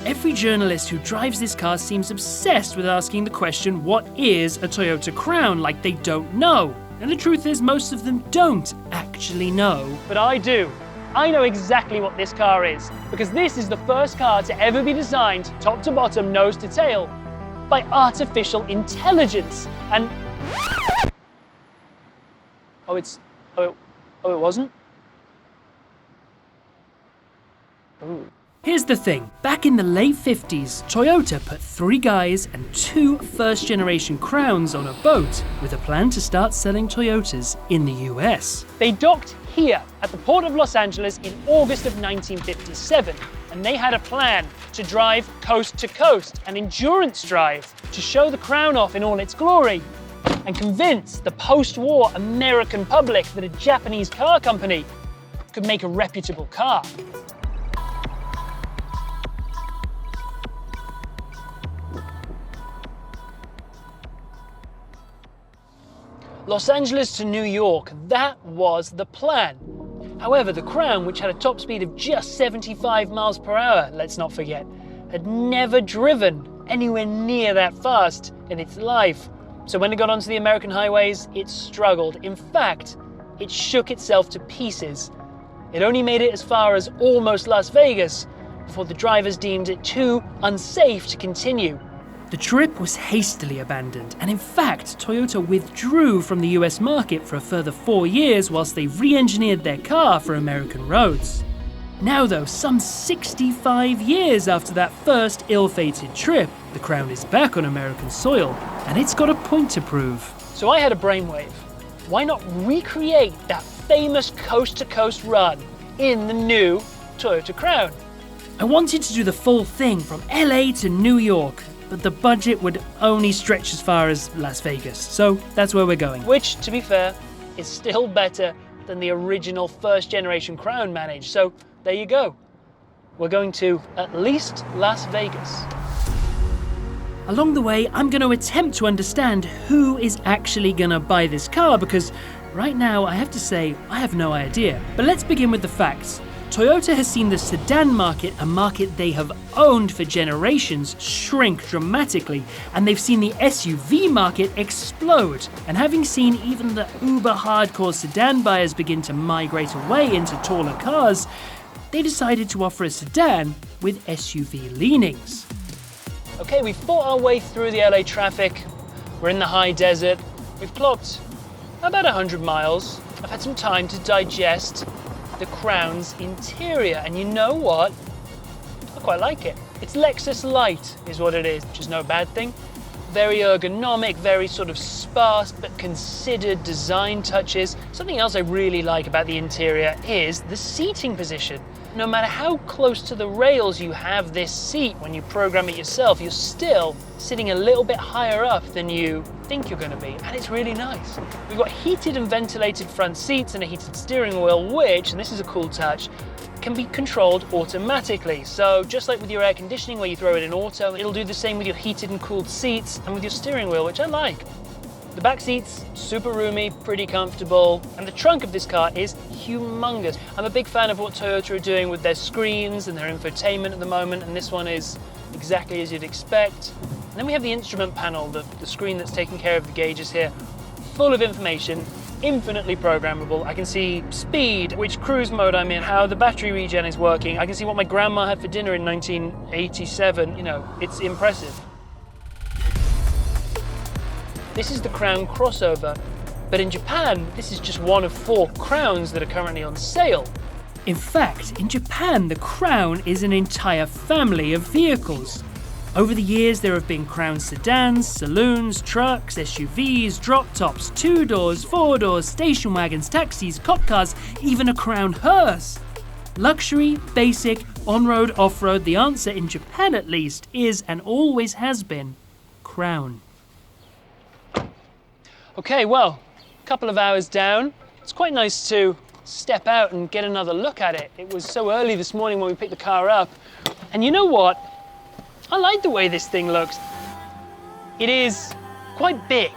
Every journalist who drives this car seems obsessed with asking the question, what is a Toyota Crown, like they don't know. And the truth is, most of them don't actually know. But I do. I know exactly what this car is, because this is the first car to ever be designed, top to bottom, nose to tail, by artificial intelligence. And it wasn't? Ooh. Here's the thing, back in the late 50s, Toyota put 3 guys and 2 first-generation Crowns on a boat with a plan to start selling Toyotas in the US. They docked here at the Port of Los Angeles in August of 1957, and they had a plan to drive coast to coast, an endurance drive, to show the Crown off in all its glory and convince the post-war American public that a Japanese car company could make a reputable car. Los Angeles to New York, that was the plan. However, the Crown, which had a top speed of just 75 miles per hour, let's not forget, had never driven anywhere near that fast in its life. So when it got onto the American highways, it struggled. In fact, it shook itself to pieces. It only made it as far as almost Las Vegas before the drivers deemed it too unsafe to continue. The trip was hastily abandoned, and in fact, Toyota withdrew from the US market for a further 4 years whilst they re-engineered their car for American roads. Now though, some 65 years after that first ill-fated trip, the Crown is back on American soil, and it's got a point to prove. So I had a brainwave. Why not recreate that famous coast-to-coast run in the new Toyota Crown? I wanted to do the full thing from LA to New York, but the budget would only stretch as far as Las Vegas, so that's where we're going. Which, to be fair, is still better than the original first-generation Crown managed, so there you go. We're going to at least Las Vegas. Along the way, I'm going to attempt to understand who is actually going to buy this car, because right now, I have to say, I have no idea. But let's begin with the facts. Toyota has seen the sedan market, a market they have owned for generations, shrink dramatically, and they've seen the SUV market explode. And having seen even the uber hardcore sedan buyers begin to migrate away into taller cars, they decided to offer a sedan with SUV leanings. Okay, we've fought our way through the LA traffic. We're in the high desert. We've clocked about 100 miles. I've had some time to digest the Crown's interior, and you know what? I quite like it. It's Lexus Light is what it is, which is no bad thing. Very ergonomic, very sort of sparse but considered design touches. Something else I really like about the interior is the seating position. No matter how close to the rails you have this seat when you program it yourself, you're still sitting a little bit higher up than you think you're going to be, and it's really nice. We've got heated and ventilated front seats and a heated steering wheel, which, and this is a cool touch, can be controlled automatically. So just like with your air conditioning where you throw it in auto, it'll do the same with your heated and cooled seats and with your steering wheel, which I like. The back seats, super roomy, pretty comfortable, and the trunk of this car is humongous. I'm a big fan of what Toyota are doing with their screens and their infotainment at the moment, and this one is exactly as you'd expect. And then we have the instrument panel, the screen that's taking care of the gauges here, full of information, infinitely programmable. I can see speed, which cruise mode I'm in, how the battery regen is working. I can see what my grandma had for dinner in 1987. You know, it's impressive. This is the Crown crossover, but in Japan, this is just one of 4 Crowns that are currently on sale. In fact, in Japan, the Crown is an entire family of vehicles. Over the years, there have been Crown sedans, saloons, trucks, SUVs, drop-tops, 2-doors, 4-doors, station wagons, taxis, cop cars, even a Crown hearse. Luxury, basic, on-road, off-road, the answer in Japan at least is, and always has been, Crown. Okay, well, a couple of hours down. It's quite nice to step out and get another look at it. It was so early this morning when we picked the car up. And you know what? I like the way this thing looks. It is quite big.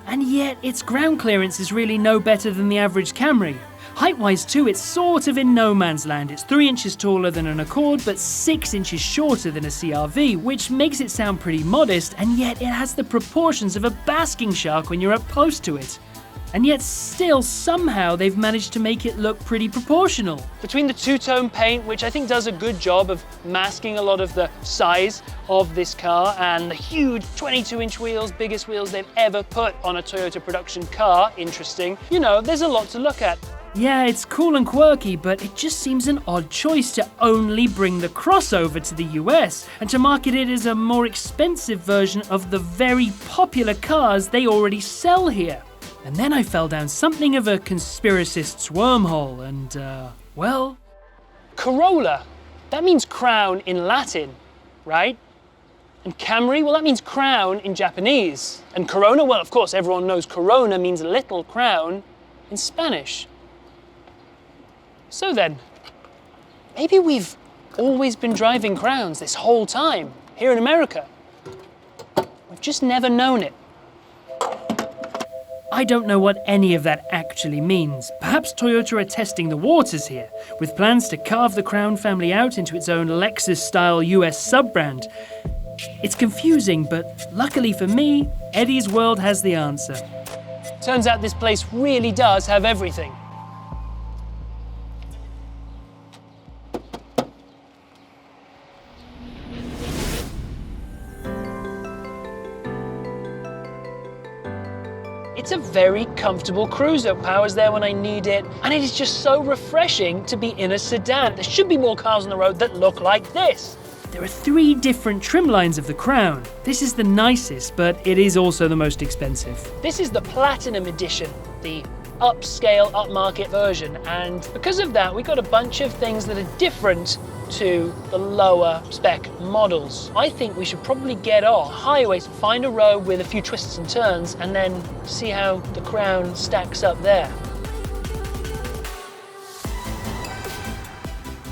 And yet, its ground clearance is really no better than the average Camry. Height-wise too, it's sort of in no man's land. It's 3 inches taller than an Accord, but 6 inches shorter than a CR-V, which makes it sound pretty modest, and yet it has the proportions of a basking shark when you're up close to it. And yet still, somehow, they've managed to make it look pretty proportional. Between the two-tone paint, which I think does a good job of masking a lot of the size of this car, and the huge 22-inch wheels, biggest wheels they've ever put on a Toyota production car, interesting. You know, there's a lot to look at. Yeah, it's cool and quirky, but it just seems an odd choice to only bring the crossover to the US and to market it as a more expensive version of the very popular cars they already sell here. And then I fell down something of a conspiracist's wormhole and, well... Corolla, that means crown in Latin, right? And Camry, well, that means crown in Japanese. And Corona, well, of course, everyone knows Corona means little crown in Spanish. So then, maybe we've always been driving crowns this whole time, here in America. We've just never known it. I don't know what any of that actually means. Perhaps Toyota are testing the waters here, with plans to carve the Crown family out into its own Lexus-style US sub-brand. It's confusing, but luckily for me, Eddie's World has the answer. Turns out this place really does have everything. It's a very comfortable cruiser, power's there when I need it, and it is just so refreshing to be in a sedan. There should be more cars on the road that look like this. There are 3 different trim lines of the Crown. This is the nicest, but it is also the most expensive. This is the Platinum Edition, the upscale, upmarket version, and because of that, we got a bunch of things that are different to the lower spec models. I think we should probably get off highways, find a road with a few twists and turns, and then see how the Crown stacks up there.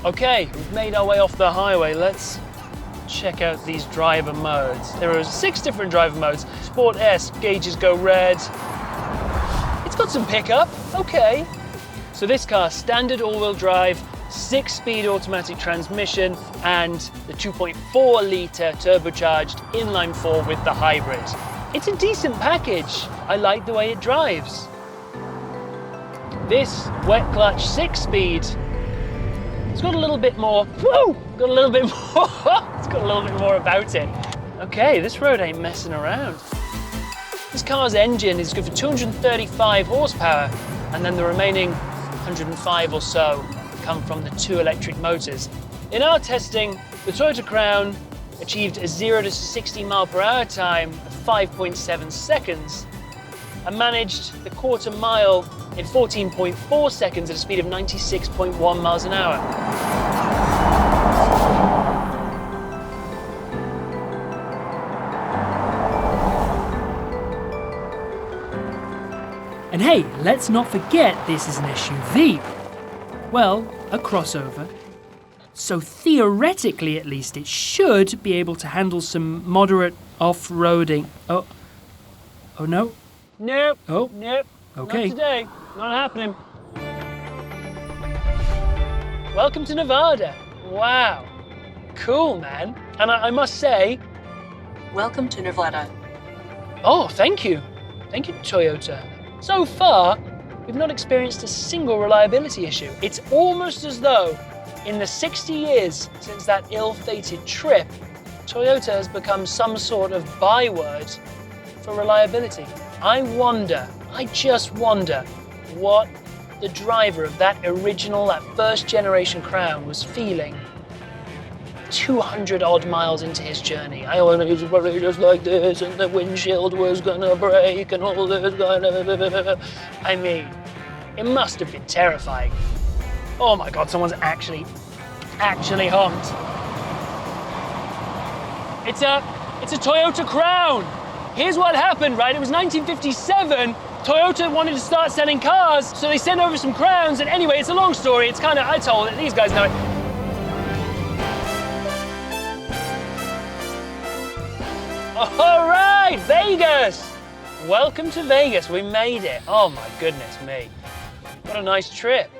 Okay, we've made our way off the highway. Let's check out these driver modes. There are 6 different driver modes. Sport S, gauges go red. It's got some pickup, okay. So this car, standard all-wheel drive, 6-speed automatic transmission, and the 2.4-litre turbocharged inline-4 with the hybrid. It's a decent package. I like the way it drives. This wet clutch 6-speed, it's got a little bit more, whoa, got a little bit more, it's got a little bit more about it. Okay, this road ain't messing around. This car's engine is good for 235 horsepower, and then the remaining 105 or so come from the 2 electric motors. In our testing, the Toyota Crown achieved a 0 to 60 mph time of 5.7 seconds and managed the quarter mile in 14.4 seconds at a speed of 96.1 miles an hour. And hey, let's not forget this is an SUV. Well, a crossover. So theoretically, at least, it should be able to handle some moderate off-roading. Oh no? Nope. Oh, nope. Okay. Not today. Not happening. Welcome to Nevada. Wow. Cool, man. And I must say... Welcome to Nevada. Oh, thank you. Thank you, Toyota. So far, we've not experienced a single reliability issue. It's almost as though, in the 60 years since that ill-fated trip, Toyota has become some sort of byword for reliability. I just wonder what the driver of that first generation Crown was feeling 200 odd miles into his journey. I was worried just like this, and the windshield was gonna break, and all this gonna... I mean, it must have been terrifying. Oh my God, someone's actually honked. It's a Toyota Crown. Here's what happened, right? It was 1957. Toyota wanted to start selling cars, so they sent over some Crowns, and anyway, it's a long story. It's kind of, I told it, these guys know it. All right, Vegas. Welcome to Vegas, we made it. Oh my goodness me. What a nice trip.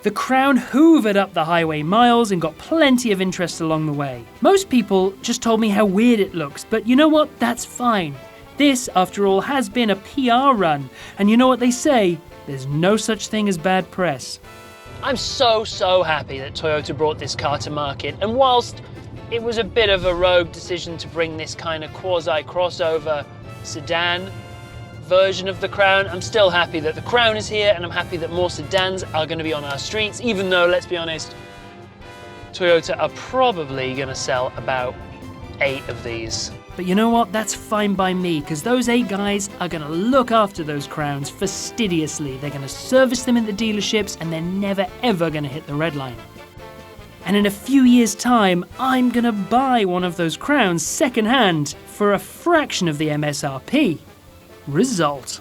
The Crown hoovered up the highway miles and got plenty of interest along the way. Most people just told me how weird it looks, but you know what? That's fine. This, after all, has been a PR run, and you know what they say? There's no such thing as bad press. I'm so happy that Toyota brought this car to market, and whilst it was a bit of a rogue decision to bring this kind of quasi-crossover sedan version of the Crown, I'm still happy that the Crown is here, and I'm happy that more sedans are going to be on our streets, even though, let's be honest, Toyota are probably going to sell about 8 of these. But you know what? That's fine by me, because those 8 guys are going to look after those Crowns fastidiously. They're going to service them in the dealerships, and they're never ever going to hit the red line. And in a few years' time, I'm going to buy one of those Crowns second-hand for a fraction of the MSRP. Result.